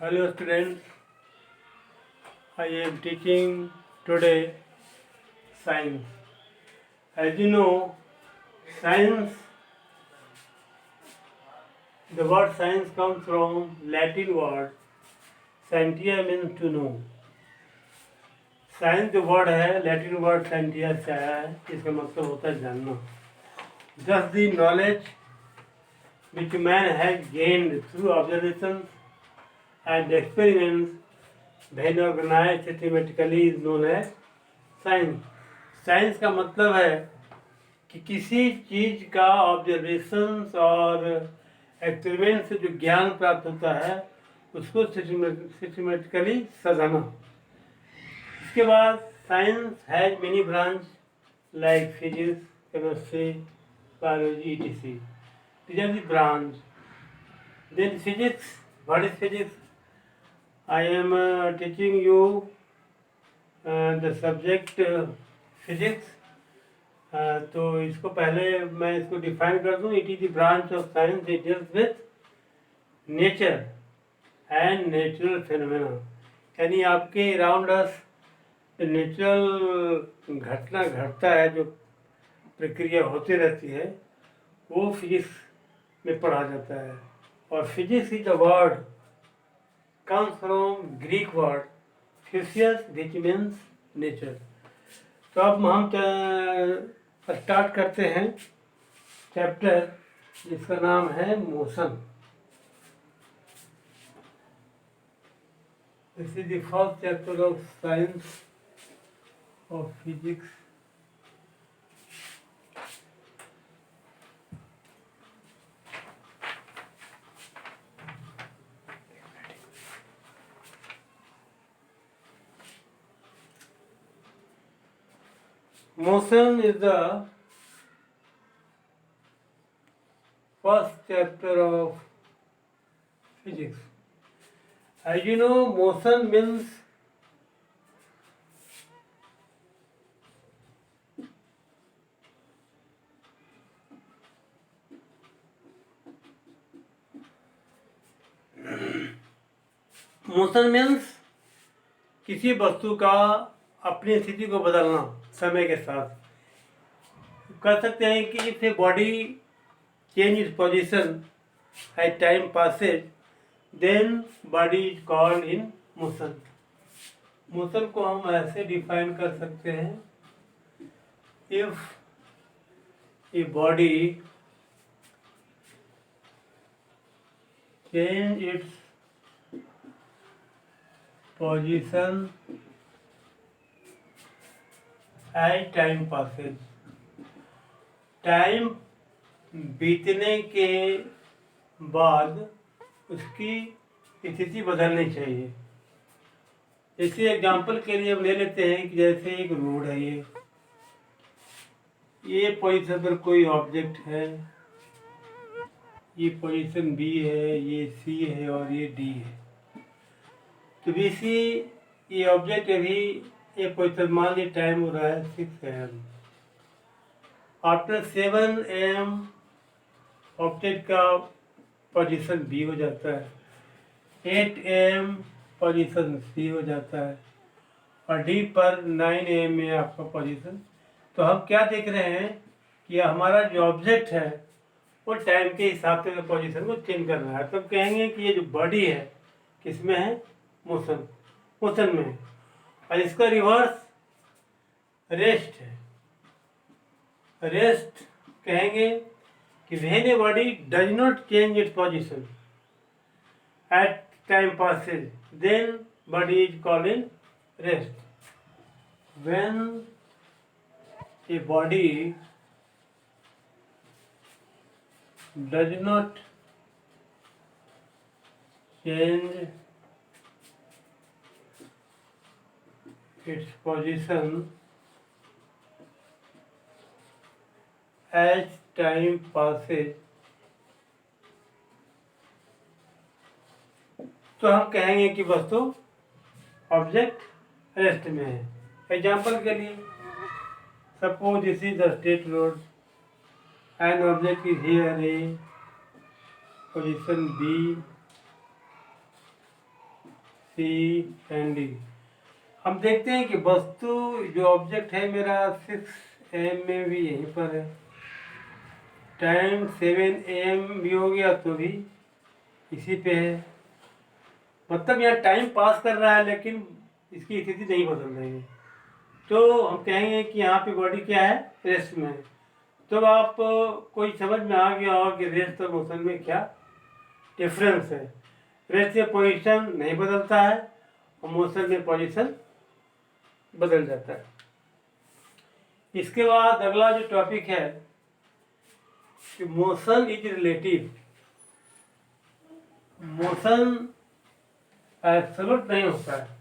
Hello students, I am teaching today science. As you know, science, the word science comes from Latin word scientia means to know. Science जो word है Latin word scientia से आया है, इसका मतलब होता है जानना. Thus the knowledge which man has gained through observations and experiments when organized systematically is known as science. Science का मतलब है कि किसी चीज का ऑब्जर्वेशंस और एक्सपेरिमेंट से जो ज्ञान प्राप्त होता है उसको सिस्टमेटिकली सजाना. इसके बाद science has many branch like physics, chemistry, biology etc. These are the branch. Then physics. What is physics? I am teaching you the subject physics. तो इसको पहले मैं इसको डिफाइन कर दूं. It is the branch of science it deals with nature and natural phenomena. यानी आपके around us natural घटना घटता है, जो प्रक्रिया होती रहती है, वो फिजिक्स में पढ़ा जाता है. और physics is a word comes from Greek word physios which means nature. तो अब हम स्टार्ट करते हैं चैप्टर जिसका नाम है motion. This is the first chapter of science of physics. Motion is the first chapter of physics. As you know, motion means किसी वस्तु का अपनी स्थिति को बदलना समय के साथ. कह सकते हैं कि if a body change its position as time passes then body is called in motion. Motion को हम ऐसे डिफाइन कर सकते हैं. If a body change its position as time passes, time बीतने के बाद उसकी स्थिति बदलनी चाहिए. जैसे एग्जांपल के लिए हम ले लेते हैं कि जैसे एक रोड है, ये पोजीशन पर कोई ऑब्जेक्ट है, ये पोजीशन बी है, ये सी है और ये डी है. तो बीसी ये ऑब्जेक्ट अभी ये पोजीशन, मान ली टाइम हो रहा है 6 AM. आफ्टर 7 AM ऑब्जेक्ट का पोजीशन बी हो जाता है, 8 AM पोजीशन सी हो जाता है और डी पर 9 AM में आपका पोजीशन. तो हम क्या देख रहे हैं कि हमारा जो ऑब्जेक्ट है वो टाइम के हिसाब से पोजीशन को चेंज कर रहा है. तब कहेंगे कि ये जो बॉडी है किसमें है, मोशन में है. और इसका रिवर्स रेस्ट है. रेस्ट कहेंगे कि when a body does not change its position at time passes then body is called in rest. When a body does not change its position as time passes, तो हम कहेंगे कि वस्तु object rest में है. Example के लिए suppose this is the straight road and object is here A position B C and D. हम देखते हैं कि वस्तु जो ऑब्जेक्ट है मेरा 6 AM में भी यहीं पर है, टाइम 7 AM भी हो गया तो भी इसी पे है। मतलब यहाँ टाइम पास कर रहा है लेकिन इसकी स्थिति नहीं बदल रही है। तो हम कहेंगे कि यहाँ पे बॉडी क्या है, रेस्ट में है। तो आप कोई समझ में आ गया होगा कि रेस्ट और मोशन में क्या डिफरेंस है। रेस्ट में पोजीशन नहीं बदलता है और मोशन में पोजीशन बदल जाता है। इसके बाद अगला जो टॉपिक है कि motion is relative. Motion absolute नहीं होता है।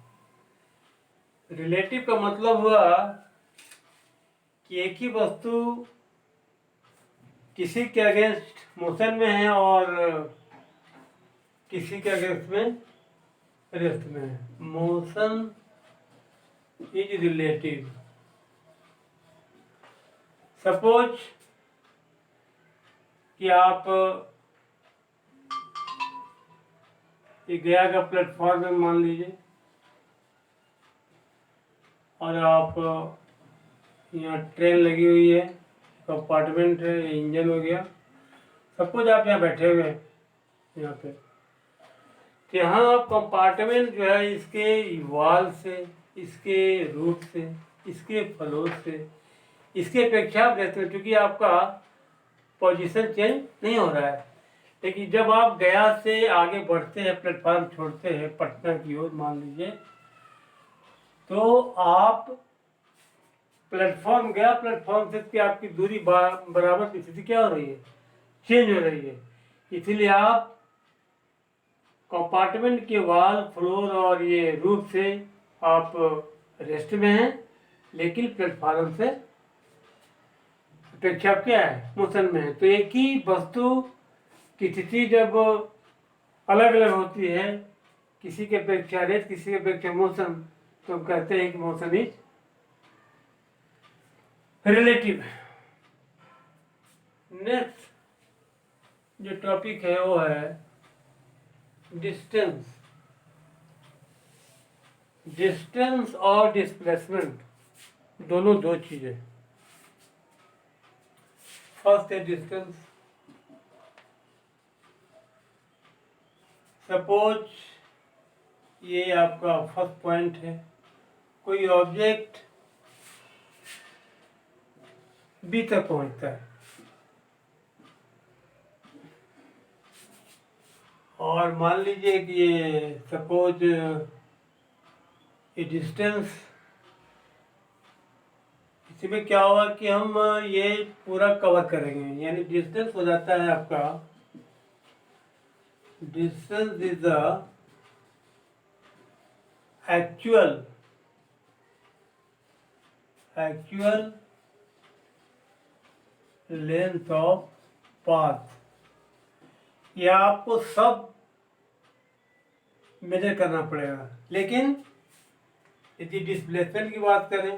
रिलेटिव का मतलब हुआ कि एक ही वस्तु किसी के अगेंस्ट मोशन में है और किसी के अगेंस्ट में रेस्ट में है। Motion is relative. सपोज कि आप ये गया का प्लेटफॉर्म में मान लीजिए और आप यहाँ ट्रेन लगी हुई है, कंपार्टमेंट है, इंजन हो गया। सपोज आप यहाँ बैठे हुए हैं यहाँ पे, तो यहाँ आप कंपार्टमेंट जो है इसके वॉल से, इसके रूट से, इसके फ्लोर से, इसके अपेक्षा आप रहते हैं क्योंकि आपका पोजीशन चेंज नहीं हो रहा है। लेकिन जब आप गया से आगे बढ़ते हैं, प्लेटफॉर्म छोड़ते हैं पटना की ओर मान लीजिए, तो आप प्लेटफॉर्म गया, प्लेटफॉर्म से की आपकी दूरी बराबर की स्थिति क्या हो रही है, चेंज हो रही है। इसलिए आप कंपार्टमेंट के वॉल, फ्लोर और ये रूफ से आप रेस्ट में हैं, लेकिन प्लेटफॉर्म से अपेक्षा क्या है, मोशन में है। तो एक ही वस्तु की स्थिति जब अलग अलग होती है, किसी के अपेक्षा रेस्ट, किसी के अपेक्षा मोशन, तो हम कहते हैं कि मोशन इज रिलेटिव। नेक्स्ट जो टॉपिक है वो है डिस्टेंस। डिस्टेंस और डिस्प्लेसमेंट दोनों दो चीजें। फर्स्ट है डिस्टेंस। सपोज ये आपका फर्स्ट पॉइंट है, कोई ऑब्जेक्ट बी तक पहुंचता है और मान लीजिए कि ये सपोज ये डिस्टेंस, इसमें क्या होगा कि हम ये पूरा कवर करेंगे, यानी डिस्टेंस हो जाता है आपका, distance is the actual length of path. यह आपको सब मेजर करना पड़ेगा। लेकिन यदि डिस्प्लेसमेंट की बात करें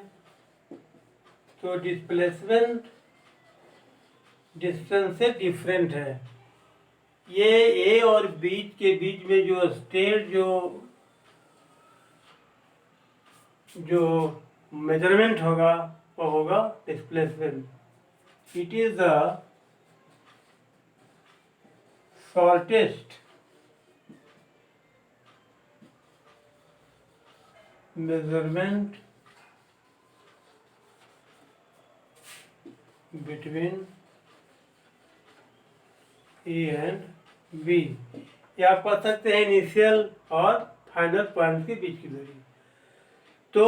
तो डिस्प्लेसमेंट डिस्टेंस से डिफरेंट है। ये ए और बीच के बीच में जो स्टेट जो मेजरमेंट होगा वो होगा displacement. It is the shortest measurement between A and B। ये आप कह सकते हैं इनिशियल और फाइनल पॉइंट के बीच की दूरी। तो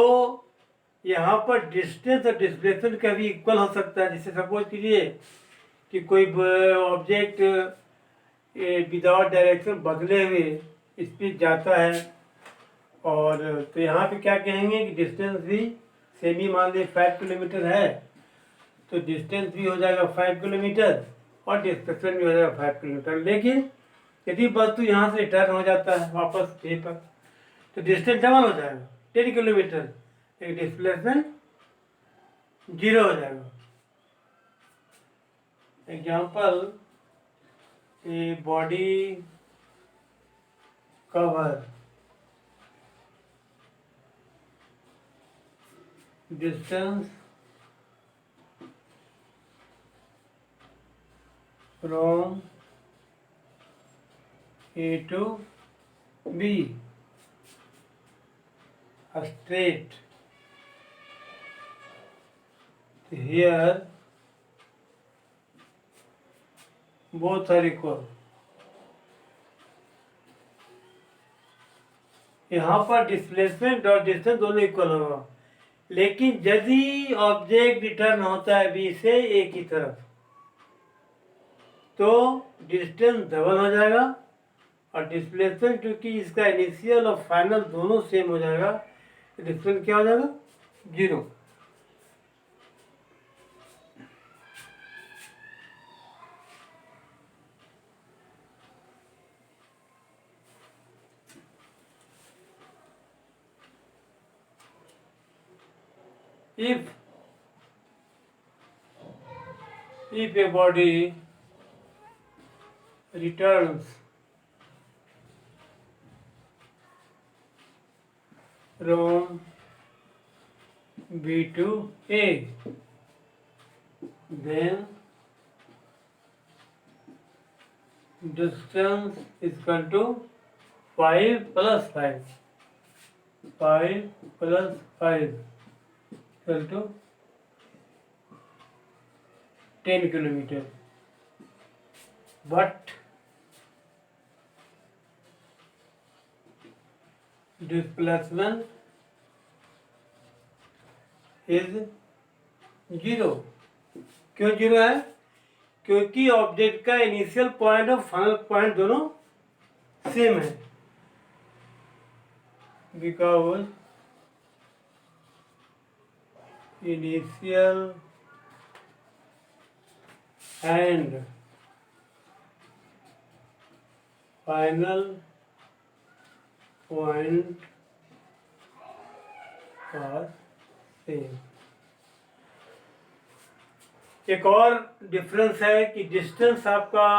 यहाँ पर डिस्टेंस और डिस्प्लेसमेंट का भी इक्वल हो सकता है। जैसे सपोज कीजिए कि कोई ऑब्जेक्ट विदाउट डायरेक्शन बदले हुए स्पीड जाता है, और तो यहाँ पे क्या कहेंगे कि डिस्टेंस भी सेम ही मान लीजिए 5 किलोमीटर है, तो डिस्टेंस भी हो जाएगा 5 किलोमीटर और डिस्प्लेसमेंट भी हो जाएगा 5 किलोमीटर। लेकिन यदि वस्तु यहाँ से रिटर्न हो जाता है वापस ए पर, तो डिस्टेंस डबल हो जाएगा 10 किलोमीटर, लेकिन डिस्प्लेसमेंट 0 हो जाएगा। Example, a body cover distance from A to B, a straight. Here both are equal. यहाँ पर डिस्प्लेसमेंट और डिस्टेंस दोनों इक्वल होगा, लेकिन यदि ऑब्जेक्ट रिटर्न होता है बी से ए की तरफ तो डिस्टेंस डबल हो जाएगा और डिस्प्लेसमेंट क्योंकि इसका इनिशियल और फाइनल दोनों सेम हो जाएगा, डिस्प्लेसमेंट क्या हो जाएगा? 0। If a body returns from B to A, then distance is equal to 5 plus 5. 5 plus 5 equal to 10 kilometer. But displacement is 0. क्यों 0 है? क्योंकि ऑब्जेक्ट का इनिशियल पॉइंट और फाइनल पॉइंट दोनों सेम है. Because initial and final point are same. एक और difference है कि डिस्टेंस आपका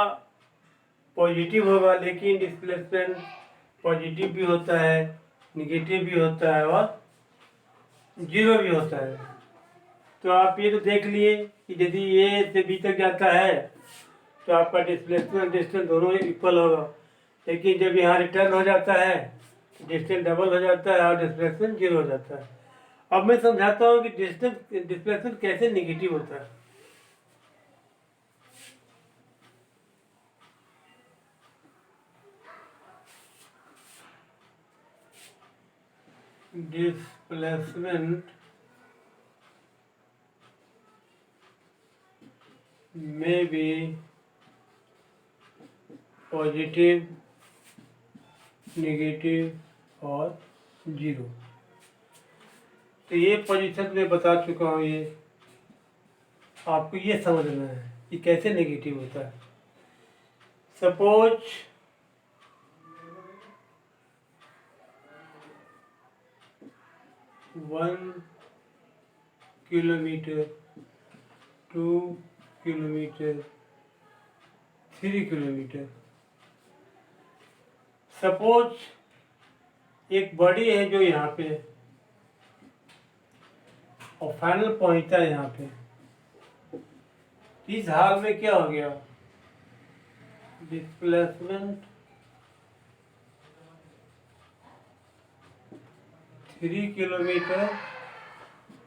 पॉजिटिव होगा, लेकिन डिस्प्लेसमेंट पॉजिटिव भी होता है, निगेटिव भी होता है और 0 भी होता है. तो आप ये तो देख लिए कि यदि ए से बी तक जाता है तो आपका डिस्प्लेसमेंट डिस्टेंस दोनों इक्वल होगा, लेकिन जब यहाँ रिटर्न हो जाता है डिस्टेंस डबल हो जाता है और डिस्प्लेसमेंट 0 हो जाता है. अब मैं समझाता हूँ कि डिस्प्लेसमेंट कैसे निगेटिव होता है. Displacement may be positive, negative और 0. तो ये पोजीशन में बता चुका हूँ, ये आपको ये समझना है कि कैसे नेगेटिव होता है. Suppose one kilometre, 2 kilometre, 3 kilometre. Suppose एक बॉडी है जो यहाँ पे और फाइनल पहुंचता है यहाँ पे. इस हाल में क्या हो गया? Displacement 3 kilometre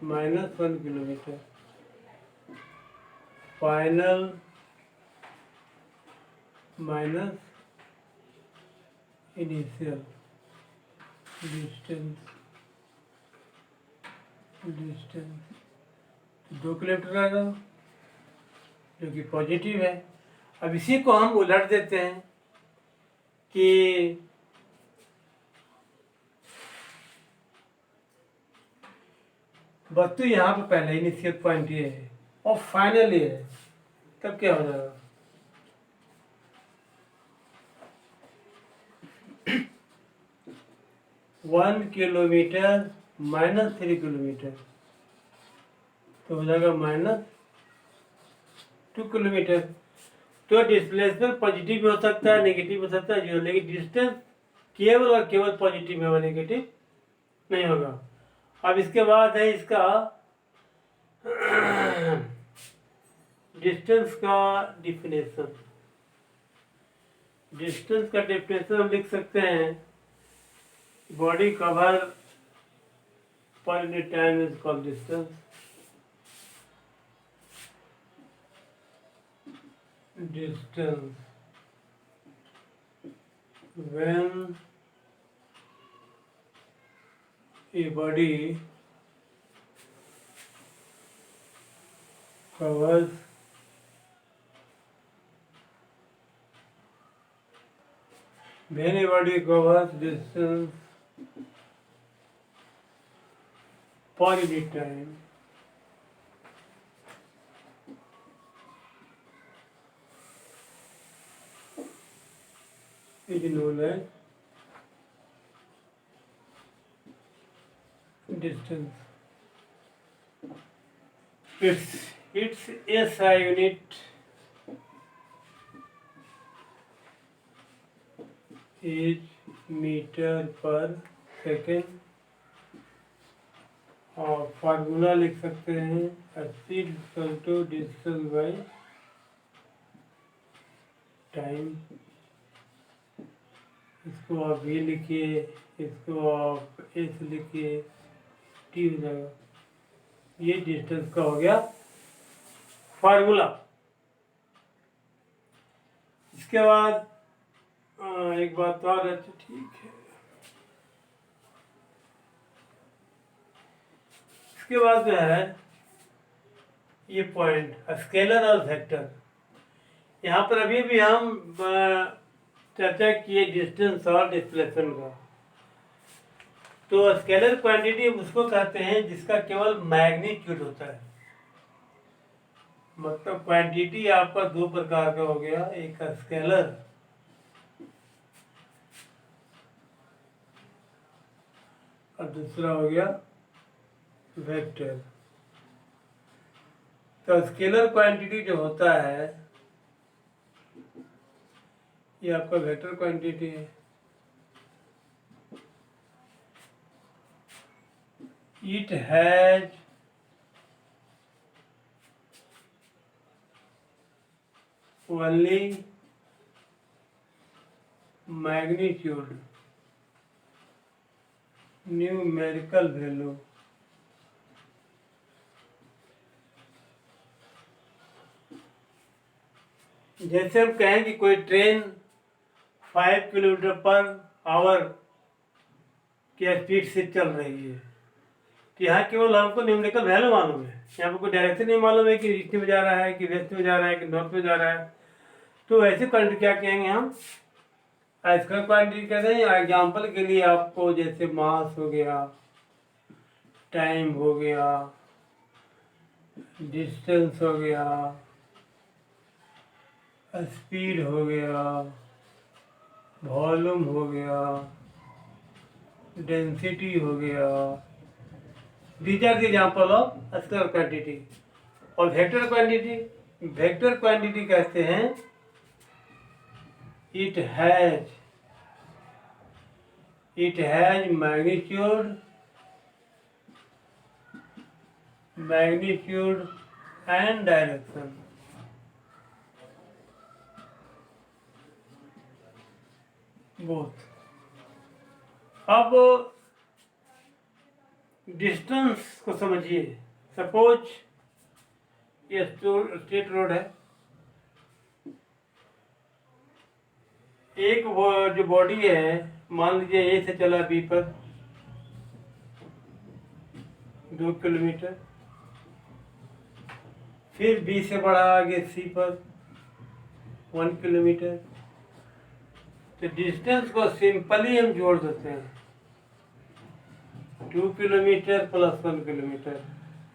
minus 1 kilometre, final minus initial distance 2 kilometre आएगा जो कि पॉजिटिव है. अब इसी को हम उलट देते हैं कि वस्तु यहाँ पे पहले इनिशियल पॉइंट ये है और फाइनल ये है, तब क्या हो जाएगा? वन किलोमीटर माइनस 3 किलोमीटर तो हो जाएगा माइनस 2 किलोमीटर. तो डिस्प्लेसमेंट पॉजिटिव भी हो सकता है, नेगेटिव हो सकता है, 0, लेकिन डिस्टेंस केवल और केवल पॉजिटिव में होगा, नेगेटिव नहीं होगा. अब इसके बाद है इसका डिस्टेंस का डिफिनेशन, डिस्टेंस का डेफिनेशन हम लिख सकते हैं, body cover per unit time is called distance. Distance when a body covers distance per unit time is known as distance. Its SI unit is meter per second और formula लिख सकते हैं speed equal to distance by time. इसको आप V लिखिए, इसको आप S लिखिए, T हो जाएगा। ये डिस्टेंस का हो गया फार्मूला। इसके बाद एक बात और है, तो ठीक है। इसके बाद जो है ये पॉइंट स्केलर और वेक्टर, यहाँ पर अभी भी हम चर्चा किए डिस्टेंस और डिस्प्लेसमेंट का। तो स्केलर क्वांटिटी उसको कहते हैं जिसका केवल मैग्नीट्यूड होता है। मतलब क्वांटिटी आपका दो प्रकार का हो गया, एक स्केलर और दूसरा हो गया वेक्टर। तो स्केलर क्वांटिटी जो होता है ये आपका वेक्टर क्वांटिटी है। It has only magnitude numerical value. जैसे हम कहें कि कोई ट्रेन 5 किलोमीटर पर आवर की स्पीड से चल रही है, तो यहाँ केवल हमको न्यूमेरिकल वैल्यू मालूम है, यहाँ पर कोई डायरेक्शन नहीं मालूम है कि ईस्ट में जा रहा है कि वेस्ट में जा रहा है कि नॉर्थ में जा रहा है। तो ऐसे क्वांटिटी क्या कहेंगे हम, इसका क्वांटिटी कहते हैं। एग्जाम्पल के लिए आपको जैसे मास हो गया, टाइम हो गया, डिस्टेंस हो गया, स्पीड हो गया, वॉल्यूम हो गया, डेंसिटी हो गया, these are the example of scalar quantity. और वेक्टर क्वांटिटी, वेक्टर क्वांटिटी कहते हैं it has magnitude and direction. Both. अब डिस्टेंस को समझिए। सपोज ये स्ट्रेट रोड है, एक वो जो बॉडी है मान लीजिए ए से चला बी पर 2 किलोमीटर, फिर बी से बढ़ा आगे सी पर 1 किलोमीटर। तो डिस्टेंस को सिंपली हम जोड़ देते हैं 2 किलोमीटर प्लस 1 किलोमीटर,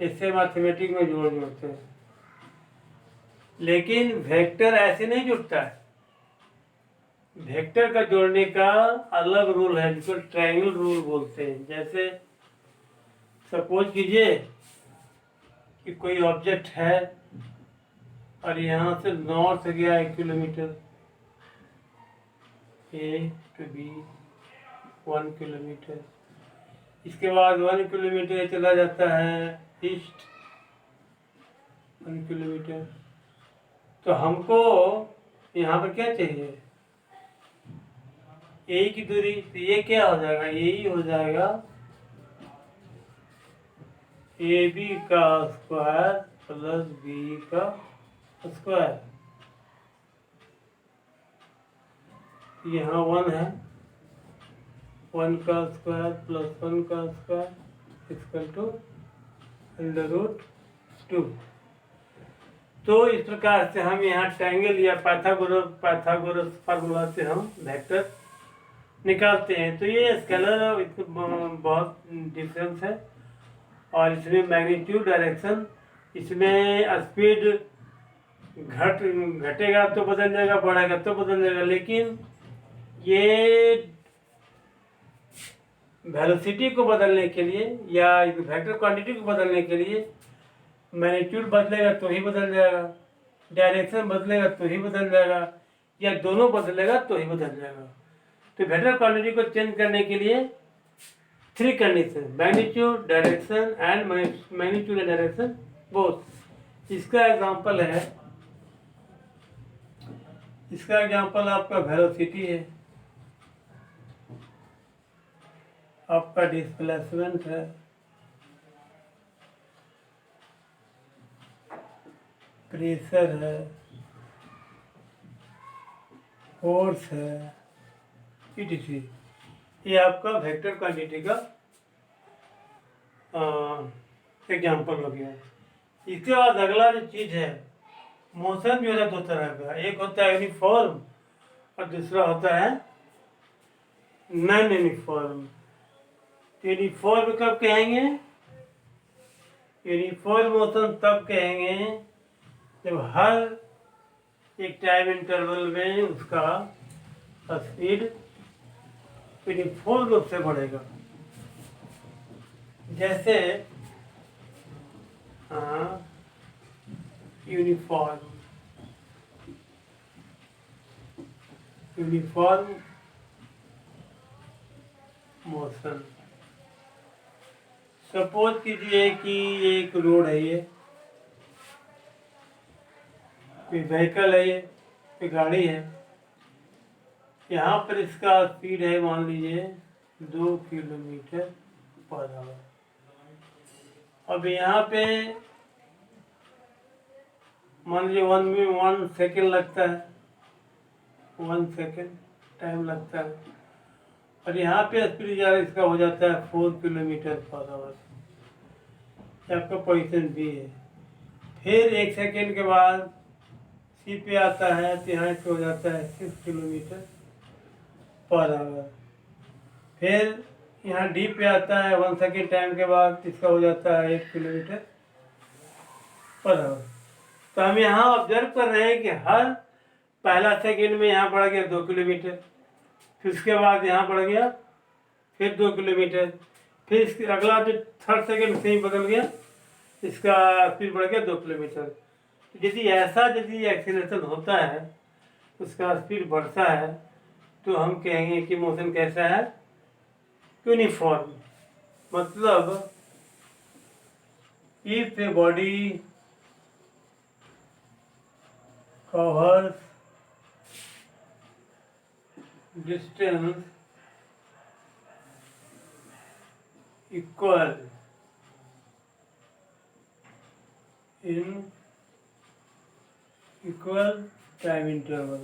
इससे मैथमेटिक में जोड़ते हैं। लेकिन वेक्टर ऐसे नहीं जुड़ता है। वेक्टर का जोड़ने का अलग रूल है जिसको ट्रायंगल रूल बोलते हैं। जैसे सपोज कीजिए कि कोई ऑब्जेक्ट है और यहाँ से नॉर्थ गया 1 kilometre, A to B 1 kilometre. इसके बाद 1 किलोमीटर चला जाता है ईस्ट, 1 किलोमीटर। तो हमको यहाँ पर क्या चाहिए, ए की दूरी। तो ये क्या हो जाएगा, यही हो जाएगा ए बी का स्क्वायर प्लस बी का स्क्वायर। यहाँ 1 है, 1 का स्क्वायर प्लस 1 का स्क्वायर इक्वल टू √2। तो इस प्रकार से हम यहाँ ट्रायंगल या पाइथागोरस फार्मूला से हम वेक्टर निकालते हैं। तो ये स्केलर बहुत डिफरेंस है, और इसमें मैग्नीट्यूड, डायरेक्शन, इसमें स्पीड घटेगा तो बदल जाएगा, बढ़ेगा तो बदल जाएगा, लेकिन ये वेलोसिटी को बदलने के लिए या वेक्टर क्वांटिटी को बदलने के लिए मैग्नीट्यूड बदलेगा तो ही बदल जाएगा, डायरेक्शन बदलेगा तो ही बदल जाएगा, या दोनों बदलेगा तो ही बदल जाएगा। तो वेक्टर क्वांटिटी को चेंज करने के लिए 3 condition, magnitude, direction and magnitude and direction both. इसका एग्जांपल आपका वेलोसिटी है, आपका डिस्प्लेसमेंट है, प्रेशर है, फोर्स है, etc। ये आपका वेक्टर क्वांटिटी का एग्जाम्पल हो गया। इसके बाद अगला जो चीज़ है, मोशन जो है 2 तरह का, एक होता है यूनिफॉर्म और दूसरा होता है नॉन यूनिफॉर्म। यूनिफॉर्म कब कहेंगे, यूनिफॉर्म मोशन तब कहेंगे जब हर एक टाइम इंटरवल में उसका स्पीड यूनिफॉर्म रूप से बढ़ेगा। जैसे यूनिफॉर्म मोशन। सपोज कीजिए कि एक रोड है, ये कोई व्हीकल है, ये कोई गाड़ी है, यहाँ पर इसका स्पीड है मान लीजिए 2 किलोमीटर पर आवर। अब यहाँ पे मान लीजिए 1 सेकेंड लगता है, 1 सेकेंड टाइम लगता है, और यहाँ पे स्पीड ज़्यादा इसका हो जाता है 4 किलोमीटर पर आवर। आपका पोजीशन बी है। फिर 1 सेकेंड के बाद सी पे आता है, तो यहाँ पे हो जाता है 6 किलोमीटर पर आवर। फिर यहाँ डी पे आता है, 1 सेकेंड टाइम के बाद इसका हो जाता है 1 किलोमीटर पर आवर। तो हम यहाँ ऑब्जर्व कर रहे हैं कि हर पहला सेकेंड में यहाँ बढ़ गया 2 किलोमीटर, फिर उसके बाद यहाँ बढ़ गया फिर 2 किलोमीटर, फिर इसके अगला जो 3rd सेकेंड से ही बदल गया, इसका स्पीड बढ़ गया 2 किलोमीटर। यदि एक्सीलरेशन होता है, उसका स्पीड बढ़ता है, तो हम कहेंगे कि मोशन कैसा है, यूनिफॉर्म। मतलब if a body covers distance equal in equal time interval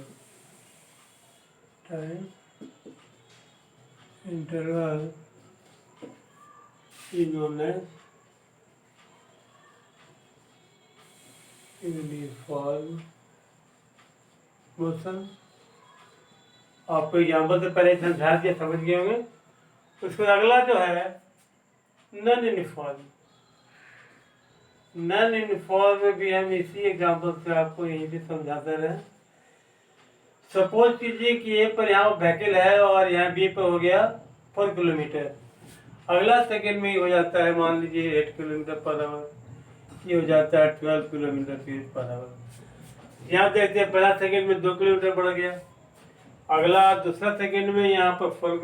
is known as uniform motion. आपको एग्जाम्पल से पहले समझा दिया, समझ गए होंगे। उसके अगला जो है नॉन यूनिफॉर्म। नॉन यूनिफॉर्म में भी हम इसी एग्जाम्पल से आपको यही भी समझाते रहे। सपोज कीजिए कि ए पर यहाँ व्हीकल है और यहाँ बी पर हो गया 4 किलोमीटर, अगला सेकेंड में ही हो जाता है मान लीजिए 8 किलोमीटर पर आवर, ये हो जाता है 12 किलोमीटर पर आवर। यहाँ देखते हैं पहला सेकेंड में 2 किलोमीटर बढ़ गया, अगला दूसरा सेकेंड में यहाँ पर 4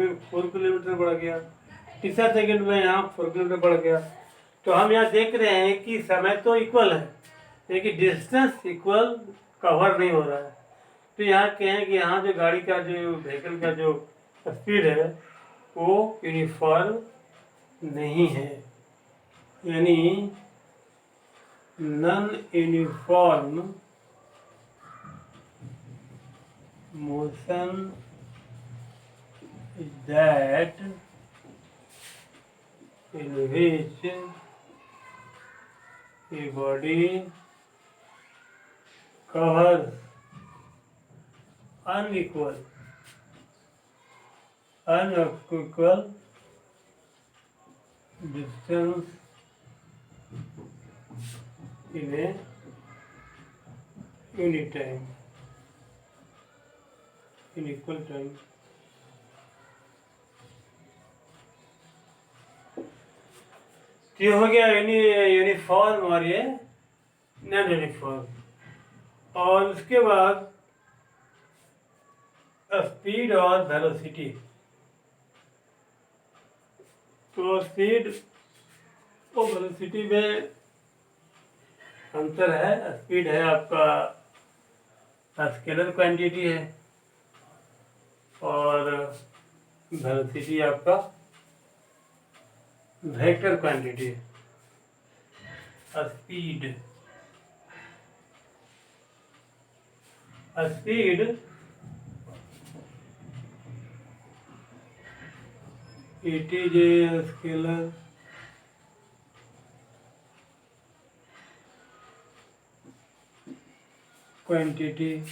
किलोमीटर बढ़ गया, तीसरा सेकेंड में यहाँ 4 किलोमीटर बढ़ गया। तो हम यहाँ देख रहे हैं कि समय तो इक्वल है, लेकिन डिस्टेंस इक्वल कवर नहीं हो रहा है। तो यहाँ कहें कि यहाँ जो गाड़ी का जो व्हीकल का जो स्पीड है वो यूनिफॉर्म नहीं है, यानी non uniform motion is that in which a body covers unequal distance in a unit time, in equal time. तो ये हो गया यूनिफॉर्म और ये नॉन यूनिफॉर्म। और उसके बाद स्पीड और वेलोसिटी। तो स्पीड और वेलोसिटी में अंतर है। स्पीड है आपका स्केलर क्वांटिटी है और वेलोसिटी आपका वेक्टर क्वांटिटी है। Speed it is a scalar quantity.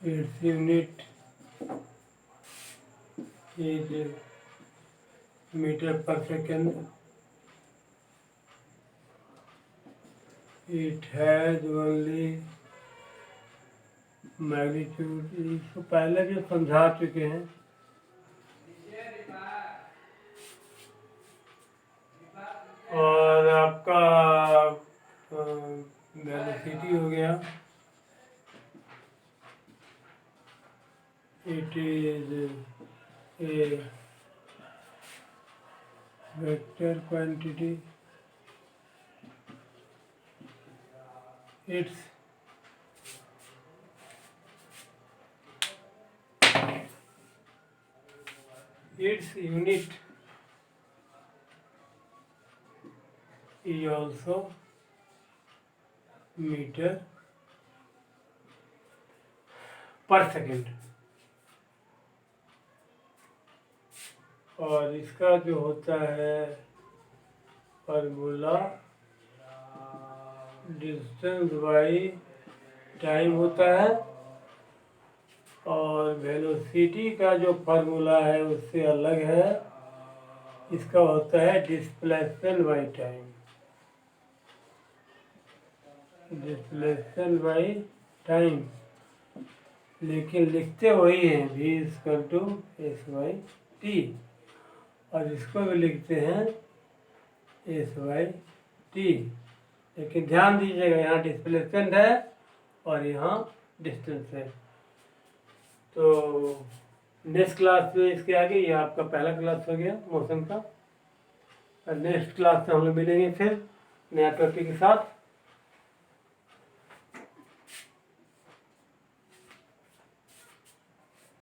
Its unit is meter per second. It has only magnitude। इसको पहले भी समझा चुके हैं। और आपका वेलोसिटी हो गया, it is a vector quantity. its unit is also meter per second। और इसका जो होता है फार्मूला डिस्टेंस बाई टाइम होता है। और वेलोसिटी का जो फार्मूला है उससे अलग है। इसका होता है displacement by time. Displacement by time, लेकिन लिखते वही हैं v equal to S by T. और इसको भी लिखते हैं एस बाई टी। लेकिन ध्यान दीजिएगा, यहाँ डिस्प्लेसमेंट है और यहाँ डिस्टेंस है। तो नेक्स्ट क्लास में इसके आगे ये आपका पहला क्लास हो गया मोशन का। और नेक्स्ट क्लास में हम लोग मिलेंगे फिर नया टॉपिक के साथ।